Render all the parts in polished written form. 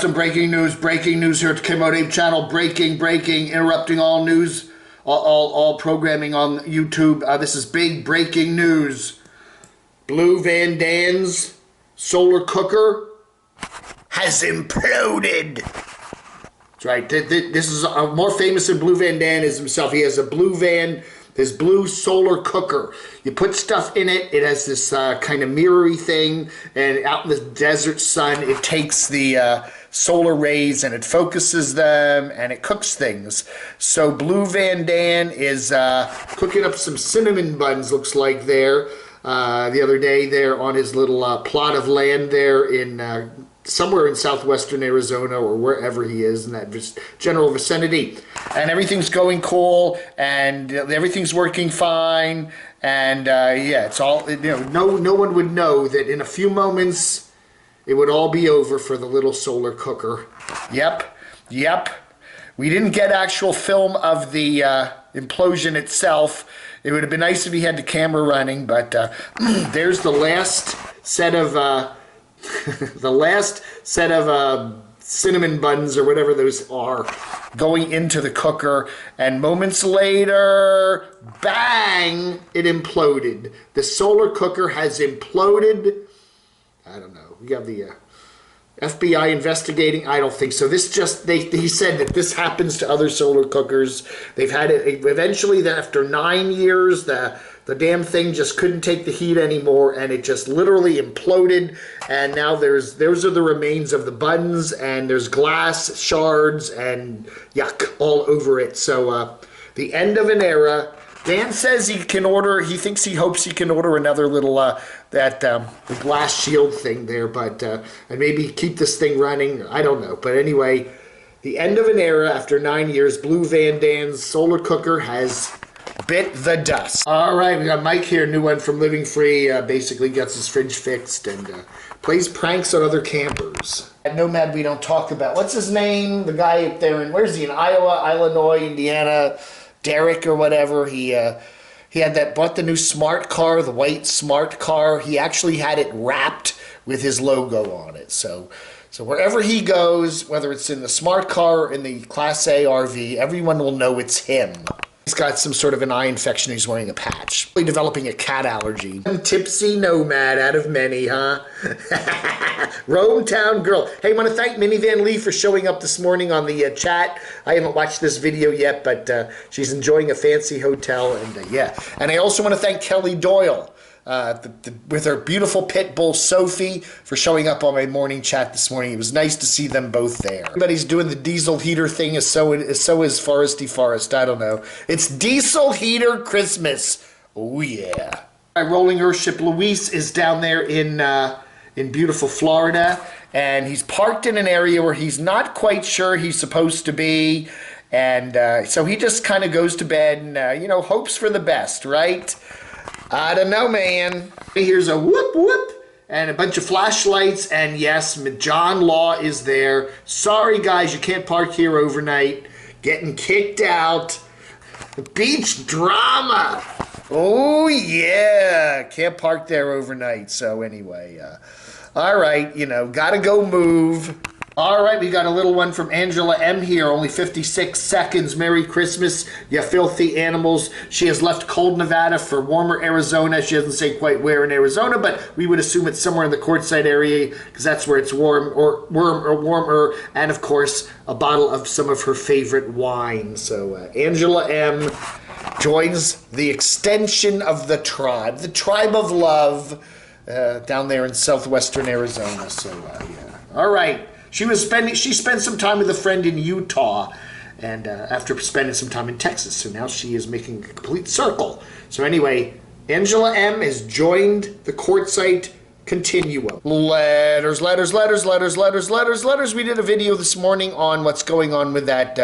some breaking news here at the camodave channel. Breaking, interrupting all news, all programming on YouTube. This is big breaking news. Blue Van Dan's solar cooker has imploded. That's right. This is more famous than Blue Van Dan is himself. He has a this blue solar cooker. You put stuff in it. It has this kind of mirrory thing, and out in the desert sun, it takes the solar rays and it focuses them and it cooks things. So Blue Van Dan is cooking up some cinnamon buns, looks like there, the other day there on his little plot of land there in somewhere in southwestern Arizona or wherever he is in that general vicinity. And everything's going cool and everything's working fine. And yeah, it's all, no one would know that in a few moments it would all be over for the little solar cooker. Yep. We didn't get actual film of the implosion itself. It would have been nice if he had the camera running, but there's the last set of cinnamon buns or whatever those are going into the cooker, and moments later, bang, it imploded. The solar cooker has imploded. I don't know. We have the FBI investigating. I don't think so. This just, he said that this happens to other solar cookers. They've had it eventually, after 9 years, the damn thing just couldn't take the heat anymore, and it just literally imploded. And now those are the remains of the buns, and there's glass shards and yuck all over it. So the end of an era. Dan says he hopes he can order another little the glass shield thing there, but and maybe keep this thing running. I don't know, but anyway, the end of an era after 9 years. Blue Van Dan's solar cooker has bit the dust. All right, we got Mike here, new one from Living Free. Basically gets his fridge fixed and plays pranks on other campers. At Nomad, we don't talk about, what's his name? The guy up there in, where's he, in Iowa, Illinois, Indiana, Derek or whatever. He had bought the new smart car, the white smart car. He actually had it wrapped with his logo on it. So wherever he goes, whether it's in the smart car or in the Class A RV, everyone will know it's him. He's got some sort of an eye infection. He's wearing a patch. Really developing a cat allergy. Tipsy nomad out of many, huh? Rome Town Girl. Hey, I want to thank Minivan Lee for showing up this morning on the chat. I haven't watched this video yet, but she's enjoying a fancy hotel. And yeah. And I also want to thank Kelly Doyle with her beautiful pit bull Sophie for showing up on my morning chat this morning. It was nice to see them both there. Everybody's doing the diesel heater thing, so is Foresty Forest. I don't know. It's diesel heater Christmas. Oh yeah. My rolling Earthship Luis is down there in beautiful Florida, and he's parked in an area where he's not quite sure he's supposed to be, and so he just kind of goes to bed and hopes for the best, right? I don't know, man. Here's a whoop whoop and a bunch of flashlights, and yes, John Law is there. Sorry guys, you can't park here overnight. Getting kicked out. Beach drama. Oh yeah, can't park there overnight. So anyway, all right, gotta go move. All right, we got a little one from Angela M here, only 56 seconds. Merry Christmas, you filthy animals. She has left cold Nevada for warmer Arizona. She doesn't say quite where in Arizona, but we would assume it's somewhere in the Quartzsite area because that's where it's warmer, and of course, a bottle of some of her favorite wine. So Angela M joins the extension of the tribe of love down there in southwestern Arizona. So yeah, all right. She spent some time with a friend in Utah, and after spending some time in Texas, so now she is making a complete circle. So anyway, Angela M has joined the Quartzsite continuum. Letters. We did a video this morning on what's going on with that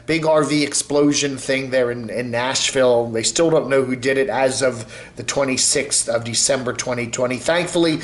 big RV explosion thing there in Nashville. They still don't know who did it as of the 26th of December 2020. Thankfully,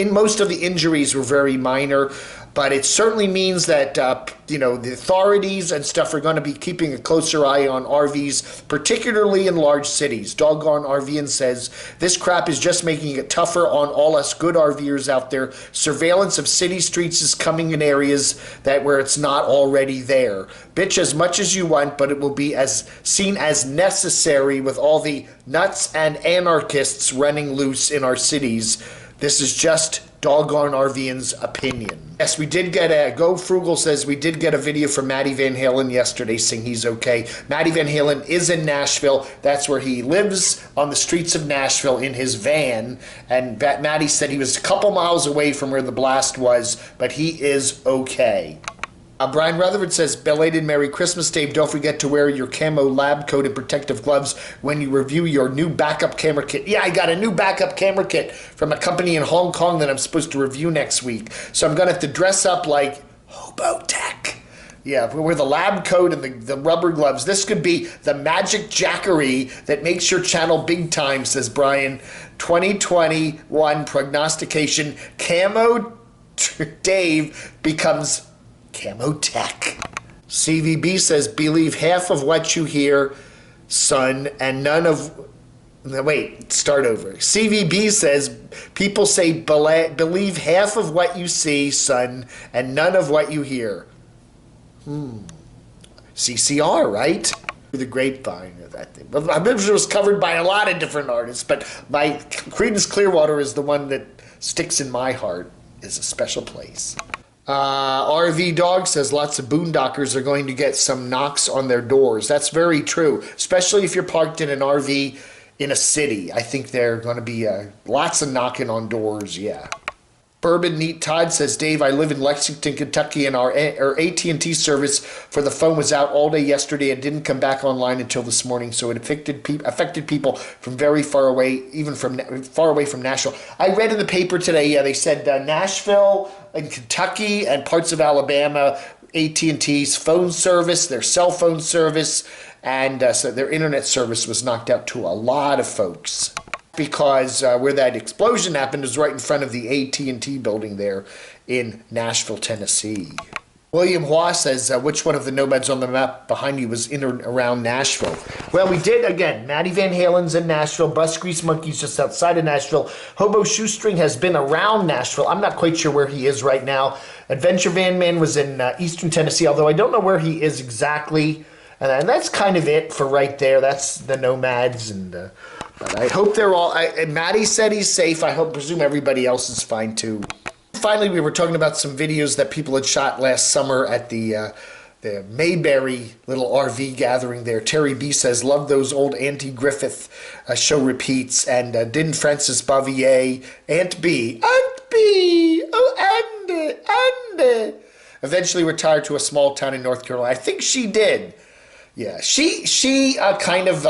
most of the injuries were very minor. But it certainly means that, the authorities and stuff are going to be keeping a closer eye on RVs, particularly in large cities. Doggone RVian says, this crap is just making it tougher on all us good RVers out there. Surveillance of city streets is coming in areas where it's not already there. Bitch as much as you want, but it will be seen as necessary with all the nuts and anarchists running loose in our cities. This is just doggone RVian's opinion. Yes, we did get Go Frugal says we did get a video from Matty Van Halen yesterday saying he's okay. Matty Van Halen is in Nashville. That's where he lives, on the streets of Nashville in his van. And Matty said he was a couple miles away from where the blast was, but he is okay. Brian Rutherford says, belated Merry Christmas, Dave. Don't forget to wear your camo lab coat and protective gloves when you review your new backup camera kit. Yeah, I got a new backup camera kit from a company in Hong Kong that I'm supposed to review next week. So I'm going to have to dress up like Hobo Tech. Yeah, wear the lab coat and the rubber gloves. This could be the magic jackery that makes your channel big time, says Brian. 2021 prognostication. Camo Dave becomes Camo Tech. CVB says, believe half of what you hear, son, and none of... Wait, start over. CVB says, people say, believe half of what you see, son, and none of what you hear. CCR, right? The grapevine of that thing. But I believe it was covered by a lot of different artists, but my Creedence Clearwater is the one that sticks in my heart, is a special place. RV Dog says lots of boondockers are going to get some knocks on their doors. That's very true, especially if you're parked in an RV in a city. I think there are going to be lots of knocking on doors, yeah. Bourbon Neat Todd says, Dave, I live in Lexington, Kentucky, and our AT&T service for the phone was out all day yesterday and didn't come back online until this morning, so it affected people from very far away, even from far away from Nashville. I read in the paper today, yeah, they said Nashville and Kentucky and parts of Alabama, AT&T's phone service, their cell phone service, and so their internet service was knocked out to a lot of folks. Because where that explosion happened is right in front of the AT&T building there in Nashville, Tennessee. William Hua says, which one of the nomads on the map behind you was in or around Nashville? Well, we did, again, Matty Van Halen's in Nashville, Bus Grease Monkey's just outside of Nashville, Hobo Shoestring has been around Nashville. I'm not quite sure where he is right now. Adventure Van Man was in eastern Tennessee, although I don't know where he is exactly. And that's kind of it for right there. That's the nomads, and but I hope they're all... Matty said he's safe. I presume everybody else is fine too. Finally, we were talking about some videos that people had shot last summer at the Mayberry little RV gathering there. Terry B says, love those old Auntie Griffith show repeats. And didn't Frances Bavier, Aunt B, oh, Andy, eventually retired to a small town in North Carolina? I think she did. Yeah, she kind of...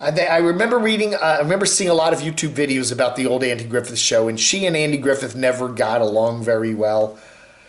I remember seeing a lot of YouTube videos about the old Andy Griffith show, and she and Andy Griffith never got along very well.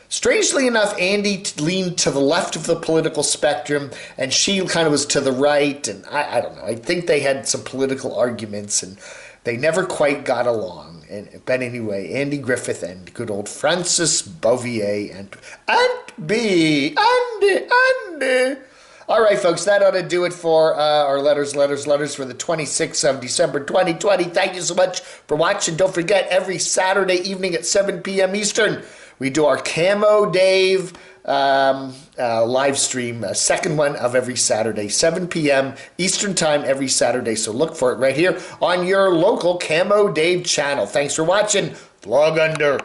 Strangely enough, Andy leaned to the left of the political spectrum, and she kind of was to the right, and I don't know. I think they had some political arguments, and they never quite got along. But anyway, Andy Griffith and good old Frances Bavier and Aunt B, Andy. All right, folks, that ought to do it for our letters for the 26th of December, 2020. Thank you so much for watching. Don't forget, every Saturday evening at 7 p.m. Eastern, we do our Camo Dave live stream, second one of every Saturday, 7 p.m. Eastern Time every Saturday. So look for it right here on your local Camo Dave channel. Thanks for watching. Vlog under.